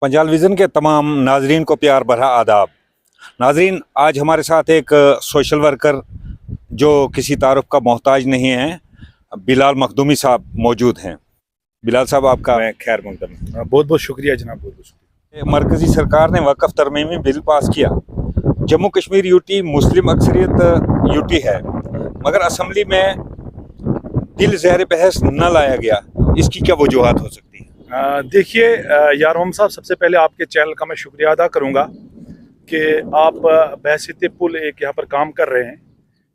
Panjal vision के तमाम नाजरीन को प्यार भरा आदाब। नाजरीन, आज हमारे साथ एक सोशल वर्कर जो किसी तारुफ का मोहताज नहीं है, बिलाल मखदूमी साहब मौजूद हैं। बिलाल साहब, आपका मैं खैर मकदम है। बहुत बहुत शुक्रिया जनाब, बहुत बहुत शुक्रिया। मरकज़ी सरकार ने वक़्फ़ तरमीमी बिल पास किया। जम्मू कश्मीर यूटी मुस्लिम अक्सरियत यूटी है, मगर असम्बली में बिल ज़ेर बहस न लाया गया। इसकी क्या वजूहात हो सकती है? देखिए यारोम साहब, सबसे पहले आपके चैनल का मैं शुक्रिया अदा करूंगा कि आप बहसीत पुल एक यहाँ पर काम कर रहे हैं।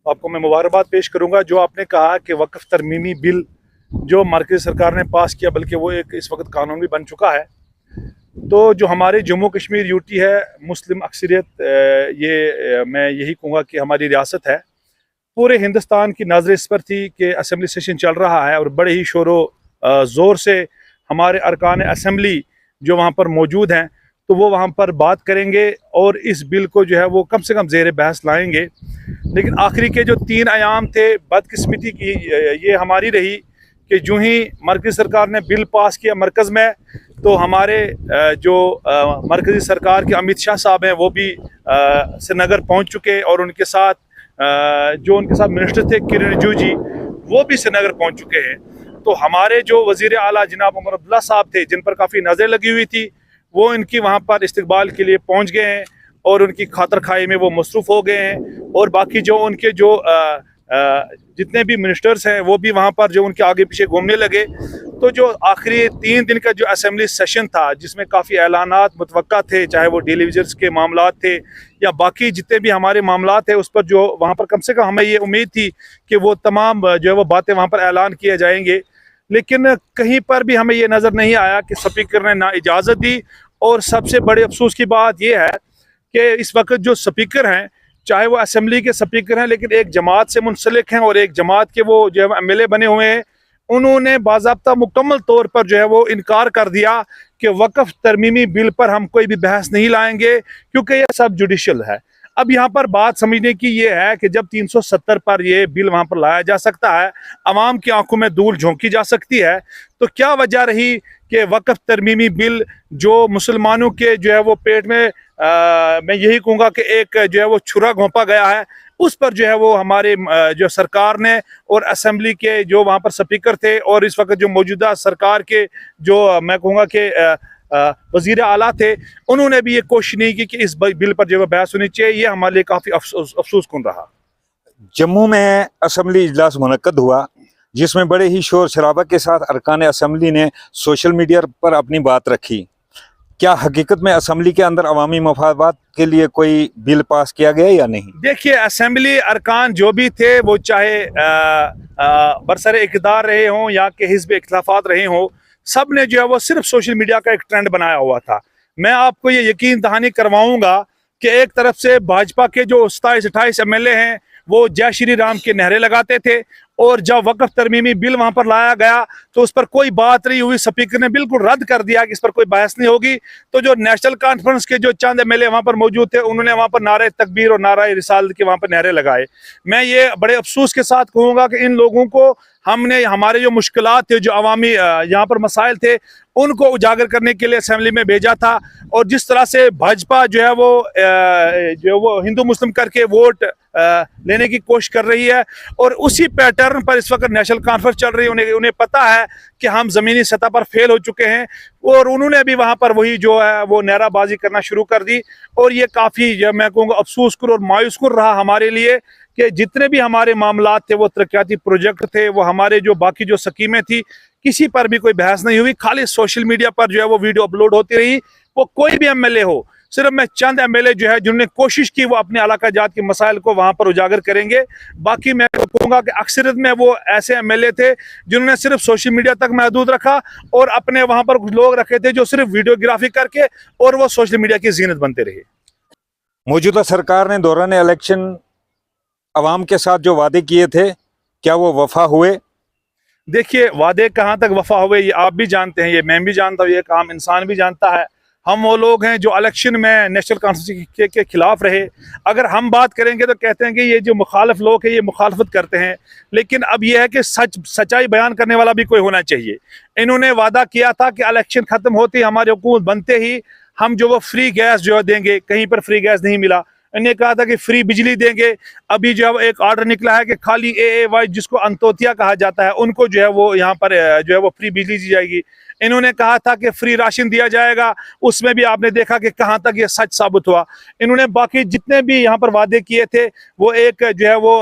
आपको मैं मुबारकबाद पेश करूंगा। जो आपने कहा कि वक्फ तरमीमी बिल जो मरकज़ी सरकार ने पास किया, बल्कि वो एक इस वक्त कानून भी बन चुका है। तो जो हमारे जम्मू कश्मीर यूटी है मुस्लिम अक्सरियत, ये मैं यही कहूँगा कि हमारी रियासत है। पूरे हिंदुस्तान की नज़र इस पर थी कि असम्बली सेशन चल रहा है और बड़े ही शोर ज़ोर से हमारे अरकान असम्बली जो वहाँ पर मौजूद हैं, तो वो वहाँ पर बात करेंगे और इस बिल को जो है वो कम से कम ज़ेर बहस लाएंगे। लेकिन आखिरी के जो 3 अयाम थे, बदकिस्मती की ये हमारी रही कि जो ही मरकज़ी सरकार ने बिल पास किया मरकज़ में, तो हमारे जो मरकज़ी सरकार के अमित शाह साहब हैं वो भी श्रीनगर पहुँच चुके और उनके साथ जो उनके साथ मिनिस्टर थे किरण रिजिजू जी, वो भी श्रीनगर पहुँच चुके हैं। तो हमारे जो वज़ीर आला जनाब उमर अब्दुल्ला साहब थे, जिन पर काफ़ी नज़र लगी हुई थी, वो इनकी वहाँ पर इस्तकबाल के लिए पहुँच गए हैं और उनकी खातर खाई में वो मसरूफ़ हो गए हैं। और बाकी जो उनके जो जितने भी मिनिस्टर्स हैं वो भी वहाँ पर जो उनके आगे पीछे घूमने लगे। तो जो आखिरी 3 दिन का जो असम्बली सेशन था, जिसमें काफ़ी ऐलानात मुतवक्का थे, चाहे वो टेलीविजन्स के मामलात थे या बाकी जितने भी हमारे मामलात थे, उस पर जो वहाँ पर कम से कम हमें ये उम्मीद थी कि वो तमाम जो है वो बातें वहाँ पर ऐलान किए जाएंगे। लेकिन कहीं पर भी हमें ये नज़र नहीं आया कि स्पीकर ने ना इजाज़त दी। और सबसे बड़े अफसोस की बात यह है कि इस वक्त जो स्पीकर हैं, चाहे वो असम्बली के स्पीकर हैं, लेकिन एक जमात से मुंसलिक हैं और एक जमात के वो जो है MLA बने हुए हैं, उन्होंने बाज़ाब्ता मुकम्मल तौर पर जो है वो इनकार कर दिया कि वक्फ तरमीमी बिल पर हम कोई भी बहस नहीं लाएंगे, क्योंकि यह सब जुडिशल है। अब यहाँ पर बात समझने की ये है कि जब 370 पर ये बिल वहाँ पर लाया जा सकता है, अवाम की आंखों में धूल झोंकी जा सकती है, तो क्या वजह रही कि वक्फ तरमीमी बिल जो मुसलमानों के जो है वो पेट में मैं यही कहूँगा कि एक जो है वो छुरा घोंपा गया है, उस पर जो है वो हमारे जो सरकार ने और असम्बली के जो वहाँ पर स्पीकर थे और इस वक्त जो मौजूदा सरकार के जो मैं कहूँगा कि वज़ीर आला थे, उन्होंने भी ये कोशिश नहीं की कि इस बिल पर जो है बहस होनी चाहिए। ये हमारे लिए काफ़ी अफसोस कौन रहा। जम्मू में असम्बली इजलास मुनक्कद हुआ, जिसमें बड़े ही शोर शराबा के साथ अरकान असम्बली ने सोशल मीडिया पर अपनी बात रखी। क्या हकीकत में असम्बली के अंदर अवामी मफादात के लिए कोई बिल पास किया गया या नहीं? देखिए, असम्बली अरकान जो भी थे, वो चाहे बरसरे इक़्तिदार रहे हों या कि हिज़्ब इख्तिलाफ़ात रहे हों, सब ने जो है वो सिर्फ सोशल मीडिया का एक ट्रेंड बनाया हुआ था। मैं आपको ये यकीन दहानी करवाऊंगा कि एक तरफ से भाजपा के जो 27-28 MLA हैं, वो जय श्री राम के नारे लगाते थे, और जब वक्फ तरमीमी बिल वहां पर लाया गया तो उस पर कोई बात नहीं हुई। स्पीकर ने बिल्कुल रद्द कर दिया कि इस पर कोई बहस नहीं होगी। तो जो नेशनल कॉन्फ्रेंस के जो चंद MLA वहां पर मौजूद थे, उन्होंने वहां पर नारे तकबीर और नारे रिसालत के वहां पर नारे लगाए। मैं ये बड़े अफसोस के साथ कहूँगा कि इन लोगों को हमने हमारे जो मुश्किलात थे, जो अवामी यहाँ पर मसाइल थे, उनको उजागर करने के लिए असेंबली में भेजा था। और जिस तरह से भाजपा जो है वो हिंदू मुस्लिम करके वोट लेने की कोशिश कर रही है, और उसी पैटर्न पर इस वक्त नेशनल कॉन्फ्रेंस चल रही है। उन्हें पता है कि हम ज़मीनी सतह पर फेल हो चुके हैं, और उन्होंने भी वहाँ पर वही जो है वो नाराबाजी करना शुरू कर दी। और ये काफ़ी मैं कहूँगा अफसोसकुर और मायूसकुर रहा हमारे लिए कि जितने भी हमारे मामलात थे, वो तरक्याती प्रोजेक्ट थे, वो हमारे जो बाकी जो स्कीमें थी, किसी पर भी कोई बहस नहीं हुई। खाली सोशल मीडिया पर जो है वो वीडियो अपलोड होती रही। वो कोई भी MLA हो, सिर्फ मैं चंद MLA जो है जिन्होंने कोशिश की वो अपने इलाका जात के मसाइल को वहां पर उजागर करेंगे। बाकी मैं कहूँगा कि अक्सरियत में वो ऐसे MLA थे जिन्होंने सिर्फ सोशल मीडिया तक महदूद रखा, और अपने वहां पर कुछ लोग रखे थे जो सिर्फ वीडियोग्राफी करके और वो सोशल मीडिया की जीनत बनते रहे। मौजूदा सरकार ने दौरान इलेक्शन अवाम के साथ जो वादे किए थे, क्या वो वफा हुए? देखिए, वादे कहाँ तक वफा हुए ये आप भी जानते हैं, ये मैं भी जानता हूँ, ये एक आम इंसान भी जानता है। हम वो लोग हैं जो इलेक्शन में नेशनल कॉन्फ्रेंस के खिलाफ रहे। अगर हम बात करेंगे तो कहते हैं कि ये जो मुखालिफ लोग हैं ये मुखालफत करते हैं, लेकिन अब ये है कि सच्चाई बयान करने वाला भी कोई होना चाहिए। इन्होंने वादा किया था कि इलेक्शन ख़त्म होते ही, हमारी हुकूमत बनते ही हम जो वो फ्री गैस जो है देंगे, कहीं पर फ्री गैस नहीं मिला। इन्होंने कहा था कि फ्री बिजली देंगे। अभी जो है एक ऑर्डर निकला है कि खाली AAY जिसको अंत्योदया कहा जाता है उनको जो है वो यहाँ पर जो है वो फ्री बिजली दी जाएगी। इन्होंने कहा था कि फ्री राशन दिया जाएगा, उसमें भी आपने देखा कि कहाँ तक ये सच साबित हुआ। इन्होंने बाकी जितने भी यहाँ पर वादे किए थे वो एक जो है वो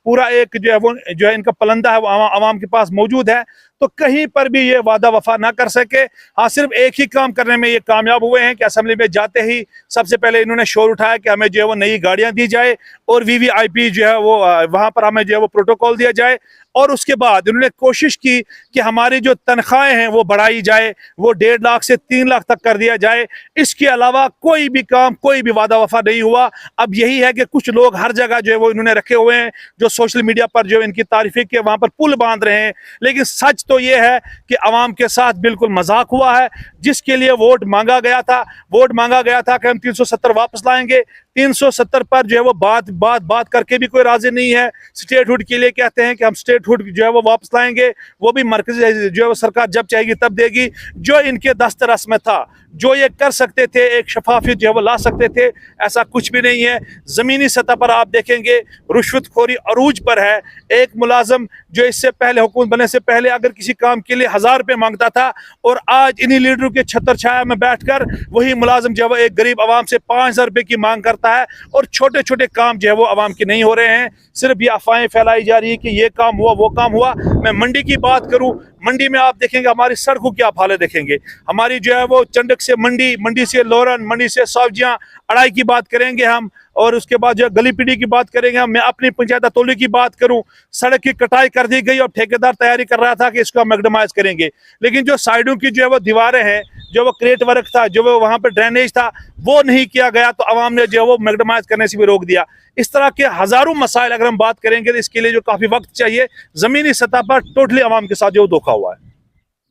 पूरा एक जो है वो जो है इनका पलंदा है वो आवाम के पास मौजूद है, तो कहीं पर भी ये वादा वफा ना कर सके। हाँ, सिर्फ एक ही काम करने में ये कामयाब हुए हैं कि असेंबली में जाते ही सबसे पहले इन्होंने शोर उठाया कि हमें जो है वो नई गाड़ियां दी जाए और VVIP जो है वो वहां पर हमें जो है वो प्रोटोकॉल दिया जाए। और उसके बाद उन्होंने कोशिश की कि हमारी जो तनख्वाहें हैं वो बढ़ाई जाए, वो 1.5 लाख से 3 लाख तक कर दिया जाए। इसके अलावा कोई भी काम, कोई भी वादा वफा नहीं हुआ। अब यही है कि कुछ लोग हर जगह जो है वो इन्होंने रखे हुए हैं, जो सोशल मीडिया पर जो इनकी तारीफें के वहां पर पुल बांध रहे हैं, लेकिन सच तो ये है कि अवाम के साथ बिल्कुल मजाक हुआ है। जिसके लिए वोट मांगा गया था कि हम 370 वापस लाएंगे, 370 पर जो है वो बात करके भी कोई राजी नहीं है। स्टेटहुड के लिए कहते हैं कि हम स्टेटहुड जो है वो वापस लाएंगे, वो भी मरकजी जो है वो सरकार जब चाहेगी तब देगी। जो इनके दस्तरस में था, जो ये कर सकते थे, एक शफाफियत जो है वो ला सकते थे, ऐसा कुछ भी नहीं है। ज़मीनी सतह पर आप देखेंगे रुश्वतखोरी अरूज पर है। एक मुलाजम जो इससे पहले, हुकूमत बनने से पहले, अगर किसी काम के लिए 1000 रुपये मांगता था, और आज इन्हीं लीडरों के छत्र छाया में बैठकर वही मुलाजम जो है वो एक गरीब आवाम से 5000 रुपये की मांग करता है, और छोटे छोटे काम जो है वो आवाम के नहीं हो रहे हैं। सिर्फ ये अफवाहें फैलाई जा रही है कि ये काम हुआ, वो काम हुआ। मैं मंडी की बात करूं, मंडी में आप देखेंगे हमारी सड़कों की आप हालत देखेंगे। हमारी जो है वो चंडक से मंडी, मंडी से लोरन, मंडी से सब्जियां अड़ाई की बात करेंगे हम, और उसके बाद जो गली पीढ़ी की बात करेंगे हम। मैं अपनी पंचायत अतौली की बात करूं, सड़क की कटाई कर दी गई और ठेकेदार तैयारी कर रहा था कि इसको हम मैग्डमाइज करेंगे, लेकिन जो साइडों की जो है वो दीवारें हैं, जो वो क्रेट वर्क था, जो वो वहां पर ड्रेनेज था, वो नहीं किया गया, तो आवाम ने जो है वो मैग्डमाइज करने से भी रोक दिया। इस तरह के हजारों मसाइल अगर हम बात करेंगे तो इसके लिए जो काफी वक्त चाहिए। जमीनी सतह पर टोटली आवाम के साथ जो धोखा हुआ है।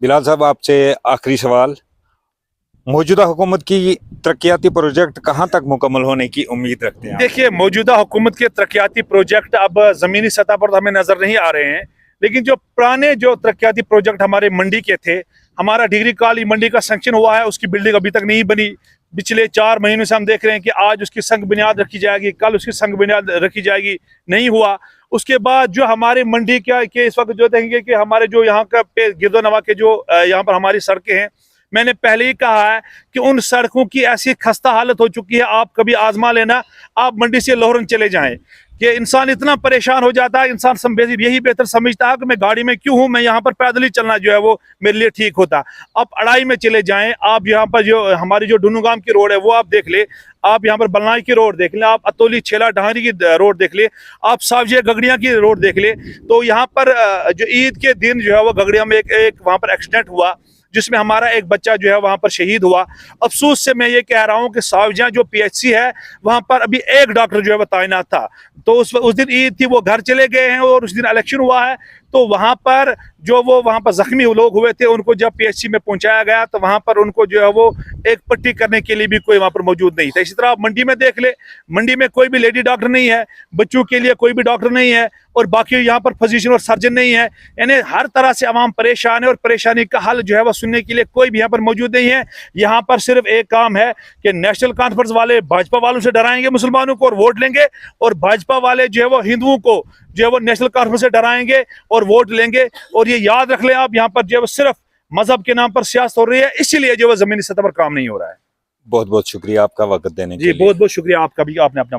बिलाल साहब, आपसे आखिरी सवाल, मौजूदा हुकूमत की तरक्याती प्रोजेक्ट कहाँ तक मुकम्मल होने की उम्मीद रखते हैं? देखिए, मौजूदा हुकूमत के तरक्याती प्रोजेक्ट अब ज़मीनी सतह पर तो हमें नज़र नहीं आ रहे हैं, लेकिन जो पुराने जो तरक्याती प्रोजेक्ट हमारे मंडी के थे, हमारा डिग्री कॉलेज मंडी का सैंक्शन हुआ है, उसकी बिल्डिंग अभी तक नहीं बनी। पिछले 4 महीनों से हम देख रहे हैं कि आज उसकी संग बुनियाद रखी जाएगी, कल उसकी संग बुनियाद रखी जाएगी, नहीं हुआ। उसके बाद जो हमारे मंडी के इस वक्त जो देखेंगे कि हमारे जो यहाँ का गिरदोनवा के जो यहाँ पर हमारी सड़कें हैं, मैंने पहले ही कहा है कि उन सड़कों की ऐसी खस्ता हालत हो चुकी है, आप कभी आजमा लेना, आप मंडी से लोहरन चले जाएं कि इंसान इतना परेशान हो जाता है। इंसान यही बेहतर समझता है कि मैं गाड़ी में क्यों हूँ, मैं यहाँ पर पैदल ही चलना जो है वो मेरे लिए ठीक होता। आप अड़ाई में चले जाएं, आप यहाँ पर जो हमारी जो डुनुगाम की रोड है वो आप देख ले, आप यहाँ पर बलनाई की रोड देख लें, आप अतौली छेला ढांगरी की रोड देख ले, आप सावजिया गगड़िया की रोड देख ले। तो यहाँ पर जो ईद के दिन जो है वो गगड़िया में एक वहाँ पर एक्सीडेंट हुआ, जिसमें हमारा एक बच्चा जो है वहां पर शहीद हुआ। अफसोस से मैं ये कह रहा हूं कि सावजिया जो PHC है वहां पर अभी एक डॉक्टर जो है वो तैनात था, तो उस दिन ईद थी, वो घर चले गए हैं, और उस दिन इलेक्शन हुआ है, तो वहां पर जो वो वहां पर जख्मी लोग हुए थे उनको जब PHC में पहुंचाया गया तो वहां पर उनको जो है वो एक पट्टी करने के लिए भी कोई वहां पर मौजूद नहीं था। इसी तरह आप मंडी में देख ले, मंडी में कोई भी लेडी डॉक्टर नहीं है, बच्चों के लिए कोई भी डॉक्टर नहीं है, और बाकी यहाँ पर फिजिशियन और सर्जन नहीं है। यानी हर तरह से आवाम परेशान है, और परेशानी का हल जो है वो सुनने के लिए कोई भी यहाँ पर मौजूद नहीं है। यहाँ पर सिर्फ एक काम है कि नेशनल कॉन्फ्रेंस वाले भाजपा वालों से डराएंगे मुसलमानों को और वोट लेंगे, और भाजपा वाले जो है वो हिंदुओं को जो है वो नेशनल कॉन्फ्रेंस से डराएंगे और वोट लेंगे। और ये याद रख लें आप, यहाँ पर जो है वो सिर्फ मजहब के नाम पर सियासत हो रही है, इसीलिए जो है जमीनी सतह पर काम नहीं हो रहा है। बहुत बहुत शुक्रिया आपका वक्त देने के लिए। जी, बहुत बहुत शुक्रिया आपका भी, आपने अपना